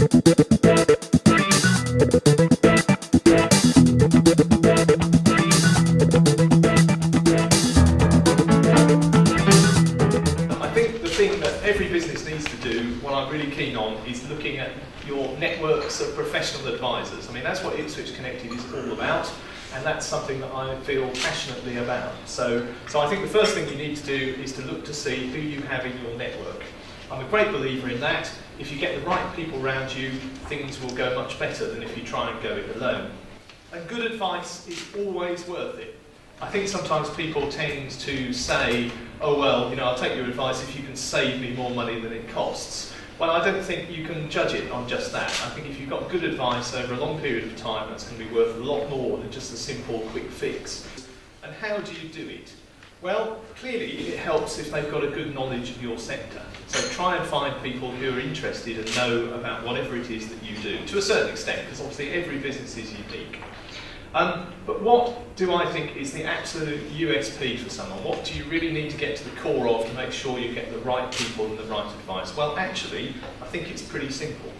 think the thing that every business needs to do, what I'm really keen on, is looking at your networks of professional advisors. I mean, that's what Ipswich Connected is all about, and that's something that I feel passionately about. So I think the first thing you need to do is to look to see who you have in your network. I'm a great believer in that. If you get the right people around you, things will go much better than if you try and go it alone. And good advice is always worth it. I think sometimes people tend to say, oh well, I'll take your advice if you can save me more money than it costs. Well, I don't think you can judge it on just that. I think if you've got good advice over a long period of time, that's going to be worth a lot more than just a simple quick fix. And how do you do it? Well, clearly it helps if they've got a good knowledge of your sector. So try and find people who are interested and know about whatever it is that you do, to a certain extent, because obviously every business is unique. But what do I think is the absolute USP for someone? What do you really need to get to the core of to make sure you get the right people and the right advice? Well, actually, I think it's pretty simple.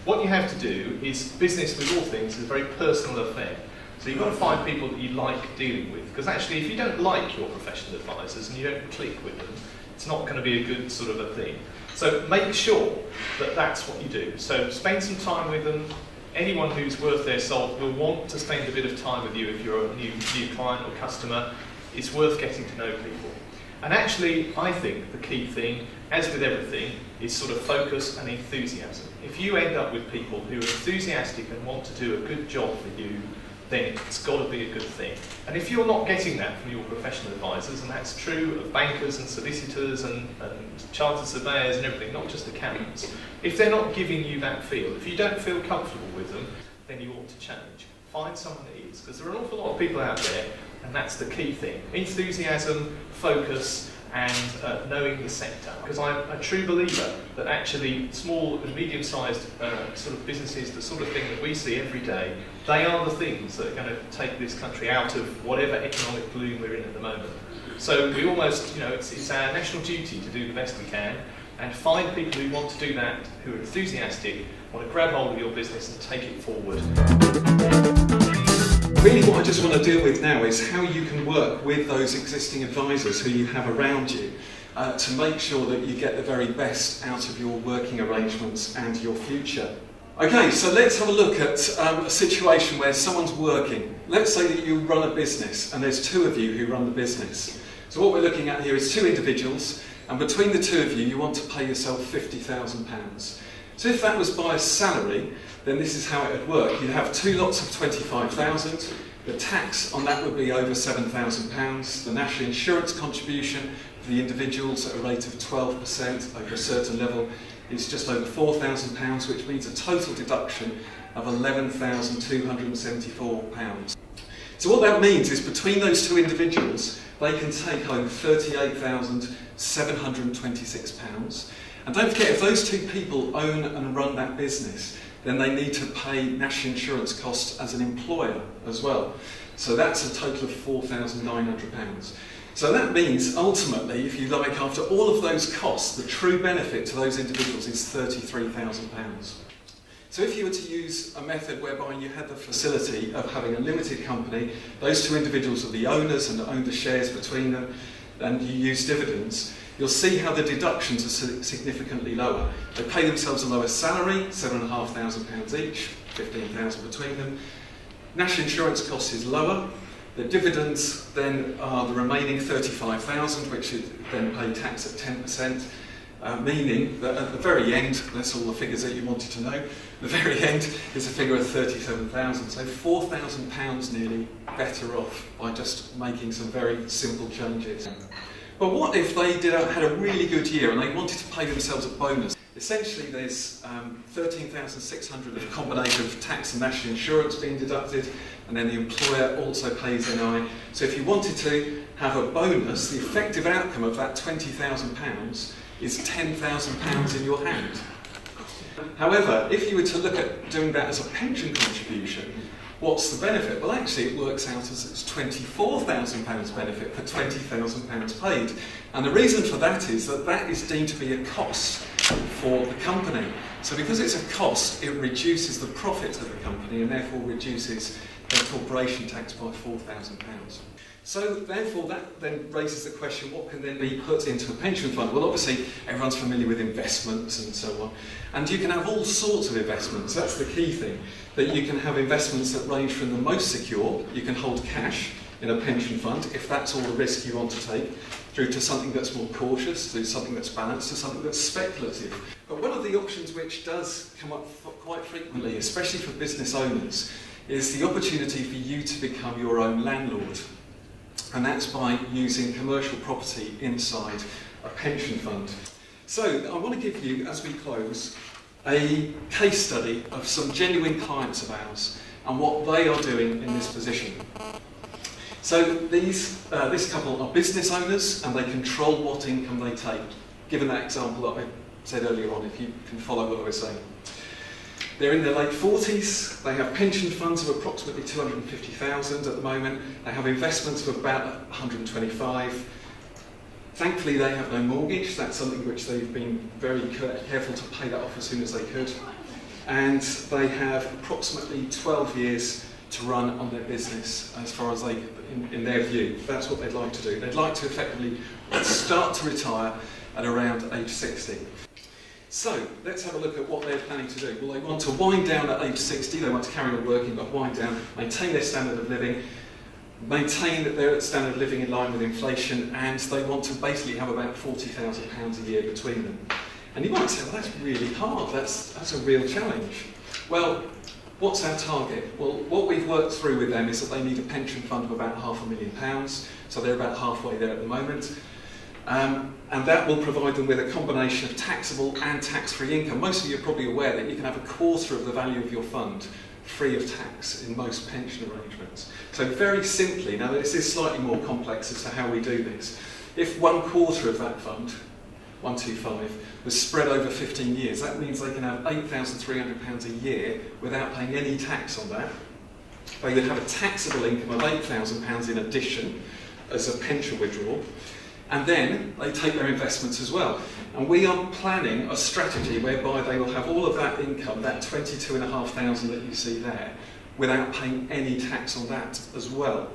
What you have to do is, business with all things is a very personal affair. So you've got to find people that you like dealing with, because actually if you don't like your professional advisors and you don't click with them, it's not going to be a good sort of a thing. So make sure that that's what you do. So spend some time with them. Anyone who's worth their salt will want to spend a bit of time with you if you're a new client or customer. It's worth getting to know people. And actually, I think the key thing, as with everything, is sort of focus and enthusiasm. If you end up with people who are enthusiastic and want to do a good job for you, then it's got to be a good thing. And if you're not getting that from your professional advisors, and that's true of bankers and solicitors and chartered surveyors and everything, not just accountants, if they're not giving you that feel, if you don't feel comfortable with them, then you ought to change. Find someone that is, because there are an awful lot of people out there, and that's the key thing. Enthusiasm, focus, and knowing the sector. Because I'm a true believer that actually small and medium-sized sort of businesses, the sort of thing that we see every day, they are the things that are going to take this country out of whatever economic gloom we're in at the moment. So we almost, it's our national duty to do the best we can and find people who want to do that, who are enthusiastic, want to grab hold of your business and take it forward. Really what I just want to deal with now is how you can work with those existing advisors who you have around you to make sure that you get the very best out of your working arrangements and your future. Okay, so let's have a look at a situation where someone's working. Let's say that you run a business and there's two of you who run the business. So what we're looking at here is two individuals, and between the two of you, you want to pay yourself £50,000. So if that was by a salary, then this is how it would work. You'd have two lots of 25,000. The tax on that would be over £7,000. The national insurance contribution for the individuals at a rate of 12% over a certain level is just over £4,000, which means a total deduction of £11,274. So what that means is between those two individuals, they can take home £38,726. And don't forget, if those two people own and run that business, then they need to pay national insurance costs as an employer as well. So that's a total of £4,900. So that means, ultimately, if you like, after all of those costs, the true benefit to those individuals is £33,000. So if you were to use a method whereby you had the facility of having a limited company, those two individuals are the owners and own the shares between them, and you use dividends, you'll see how the deductions are significantly lower. They pay themselves a lower salary, £7,500 each, £15,000 between them. National insurance cost is lower. The dividends then are the remaining £35,000, which is then pay tax at 10%, meaning that at the very end, that's all the figures that you wanted to know, the very end is a figure of £37,000. So £4,000 nearly better off by just making some very simple changes. But what if they had a really good year and they wanted to pay themselves a bonus? Essentially there's £13,600 of a combination of tax and national insurance being deducted, and then the employer also pays NI. So if you wanted to have a bonus, the effective outcome of that £20,000 is £10,000 in your hand. However, if you were to look at doing that as a pension contribution, what's the benefit? Well, actually it works out as it's £24,000 benefit for £20,000 paid. And the reason for that is that that is deemed to be a cost for the company. So because it's a cost, it reduces the profit of the company and therefore reduces their corporation tax by £4,000. So therefore that then raises the question, what can then be put into a pension fund? Well, obviously everyone's familiar with investments and so on, and you can have all sorts of investments. That's the key thing, that you can have investments that range from the most secure, you can hold cash in a pension fund if that's all the risk you want to take, through to something that's more cautious, to something that's balanced, to something that's speculative. But one of the options which does come up quite frequently, especially for business owners, is the opportunity for you to become your own landlord. And that's by using commercial property inside a pension fund. So I want to give you, as we close, a case study of some genuine clients of ours and what they are doing in this position. So this couple are business owners and they control what income they take, given that example that I said earlier on, if you can follow what I was saying. They're in their late 40s, they have pension funds of approximately 250,000 at the moment, they have investments of about 125. Thankfully they have no mortgage, that's something which they've been very careful to pay that off as soon as they could. And they have approximately 12 years to run on their business as far as they, in their view, that's what they'd like to do. They'd like to effectively start to retire at around age 60. So, let's have a look at what they're planning to do. Well, they want to wind down at age 60, they want to carry on working, but wind down, maintain their standard of living, maintain their standard of living in line with inflation, and they want to basically have about £40,000 a year between them. And you might say, well, that's really hard, that's a real challenge. Well, what's our target? Well, what we've worked through with them is that they need a pension fund of about £500,000, so they're about halfway there at the moment. And that will provide them with a combination of taxable and tax-free income. Most of you are probably aware that you can have a quarter of the value of your fund free of tax in most pension arrangements. So very simply, now this is slightly more complex as to how we do this, if 1/4 of that fund, 125, was spread over 15 years, that means they can have £8,300 a year without paying any tax on that. They would have a taxable income of £8,000 in addition as a pension withdrawal. And then they take their investments as well. And we are planning a strategy whereby they will have all of that income, that 22,500 that you see there, without paying any tax on that as well.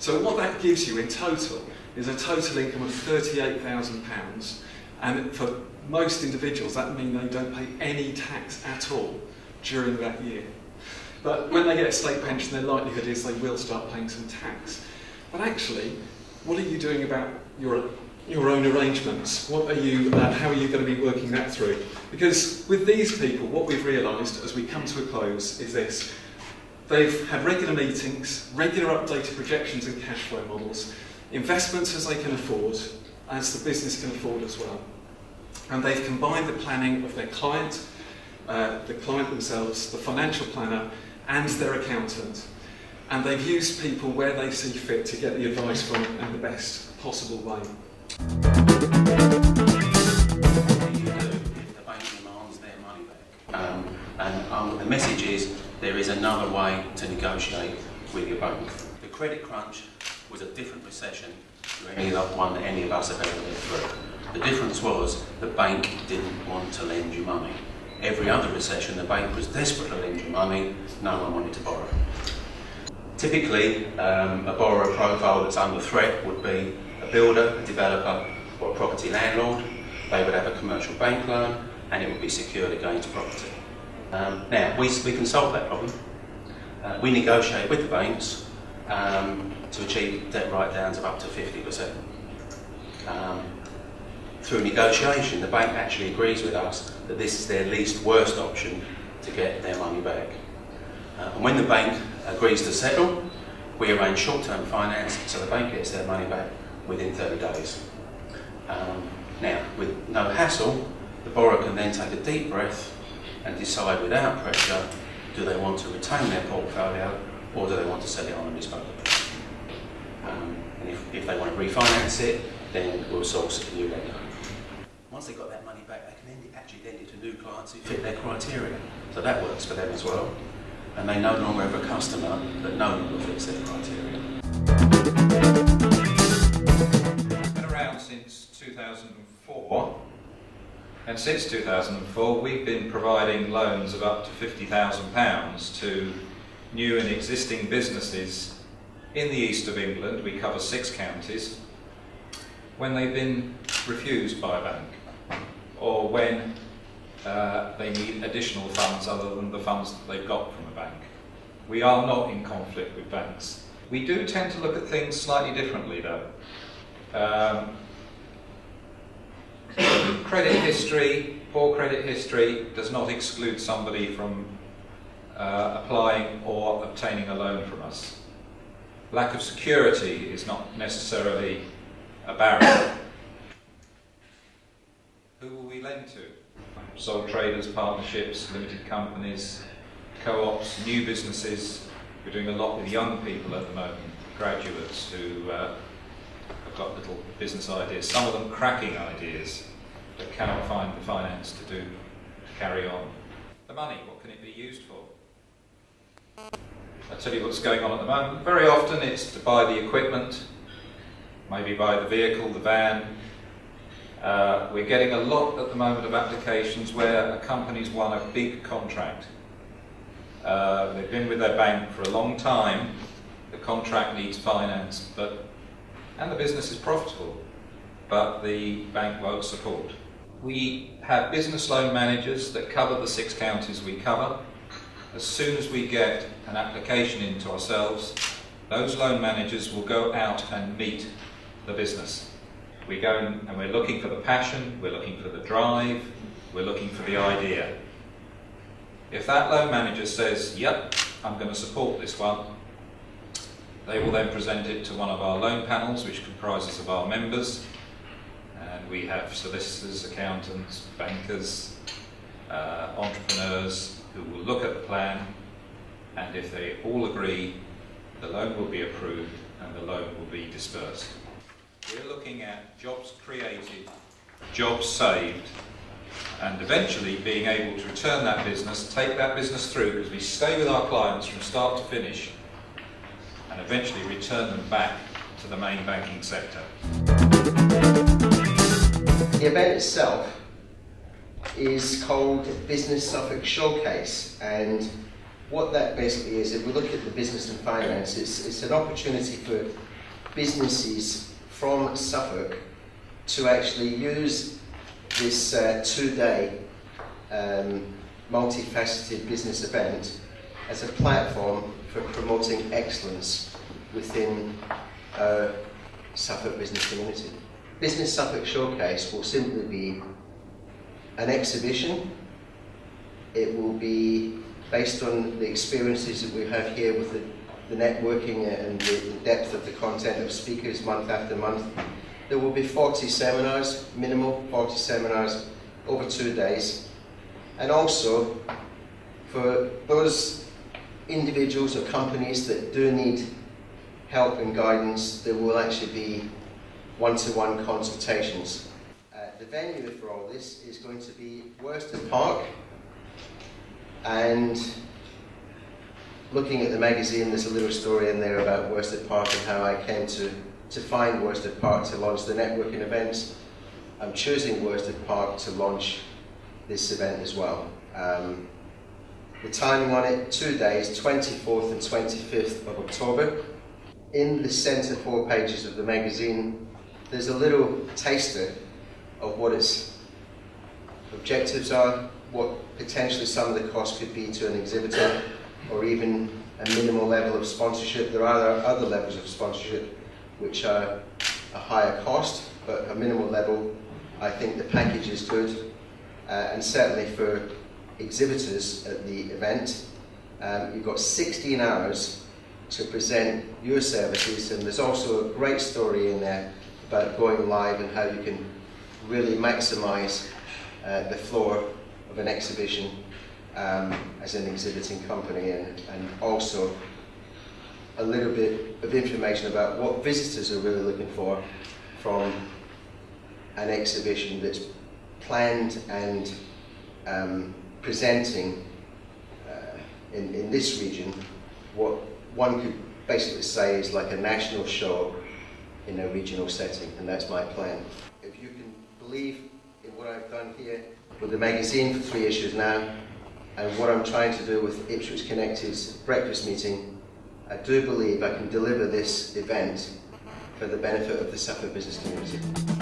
So what that gives you in total is a total income of £38,000. And for most individuals, that means they don't pay any tax at all during that year. But when they get a state pension, their likelihood is they will start paying some tax. But actually, what are you doing about your own arrangements? What are you, how are you going to be working that through? Because with these people, what we've realised as we come to a close is this. They've had regular meetings, regular updated projections and cash flow models, investments as they can afford, as the business can afford as well. And they've combined the planning of their client, the client themselves, the financial planner, and their accountant. And they've used people where they see fit to get the advice from in the best possible way. What do you do if the bank demands their money back? The message is there is another way to negotiate with your bank. The credit crunch was a different recession to any one that any of us have ever lived through. The difference was the bank didn't want to lend you money. Every other recession, the bank was desperate to lend you money, no one wanted to borrow. Typically, a borrower profile that's under threat would be a builder, a developer, or a property landlord. They would have a commercial bank loan, and it would be secured against property. Now, we can solve that problem. We negotiate with the banks to achieve debt write-downs of up to 50%. Through negotiation, the bank actually agrees with us that this is their least worst option to get their money back. And when the bank agrees to settle, we arrange short-term finance so the bank gets their money back within 30 days. Now, with no hassle, the borrower can then take a deep breath and decide without pressure, do they want to retain their portfolio or do they want to sell it on and dispose of it? And if they want to refinance it, then we'll source a new lender. Once they've got that money back, they can actually lend it to new clients who fit their criteria. So that works for them as well. And they no longer have a customer that no longer fits their criteria. It's been around since 2004. And since 2004 we've been providing loans of up to £50,000 to new and existing businesses in the east of England. We cover 6 counties, when they've been refused by a bank, or when they need additional funds other than the funds that they've got from a bank. We are not in conflict with banks. We do tend to look at things slightly differently though. Credit history, poor credit history, does not exclude somebody from applying or obtaining a loan from us. Lack of security is not necessarily a barrier. Who will we lend to? Sole traders, partnerships, limited companies, co-ops, new businesses. We're doing a lot with young people at the moment, graduates who have got little business ideas, some of them cracking ideas, but cannot find the finance to carry on. The money, what can it be used for? I'll tell you what's going on at the moment. Very often it's to buy the equipment, maybe buy the vehicle, the van. We're getting a lot at the moment of applications where a company's won a big contract. They've been with their bank for a long time, the contract needs finance, and the business is profitable, but the bank won't support. We have business loan managers that cover the 6 counties we cover. As soon as we get an application into ourselves, those loan managers will go out and meet the business. We go and we're looking for the passion, we're looking for the drive, we're looking for the idea. If that loan manager says, yep, I'm going to support this one, they will then present it to one of our loan panels, which comprises of our members, and we have solicitors, accountants, bankers, entrepreneurs, who will look at the plan, and if they all agree, the loan will be approved and the loan will be dispersed. We're looking at jobs created, jobs saved, and eventually being able to return that business, take that business through, because we stay with our clients from start to finish, and eventually return them back to the main banking sector. The event itself is called Business Suffolk Showcase, and what that basically is, if we look at the business and finance, it's an opportunity for businesses from Suffolk to actually use this 2-day multifaceted business event as a platform for promoting excellence within our Suffolk business community. Business Suffolk Showcase will simply be an exhibition. It will be based on the experiences that we have here with the networking and the depth of the content of speakers month after month. There will be 40 seminars, minimal 40 seminars over 2 days. And also, for those individuals or companies that do need help and guidance, there will actually be one-to-one consultations. The venue for all this is going to be Worsted Park, and looking at the magazine, there's a little story in there about Worsted Park and how I came to find Worsted Park to launch the networking events. I'm choosing Worsted Park to launch this event as well. The timing on it, 2 days, 24th and 25th of October. In the centre 4 pages of the magazine, there's a little taster of what its objectives are, what potentially some of the costs could be to an exhibitor, or even a minimal level of sponsorship. There are other levels of sponsorship which are a higher cost, but a minimal level, I think the package is good. And certainly for exhibitors at the event, you've got 16 hours to present your services, and there's also a great story in there about going live and how you can really maximise the floor of an exhibition as an exhibiting company, and also a little bit of information about what visitors are really looking for from an exhibition that's planned and presenting in this region what one could basically say is like a national show in a regional setting, and that's my plan. If you can believe in in what I've done here with the magazine for 3 issues now, and what I'm trying to do with Ipswich Connected's breakfast meeting, I do believe I can deliver this event for the benefit of the Suffolk business community.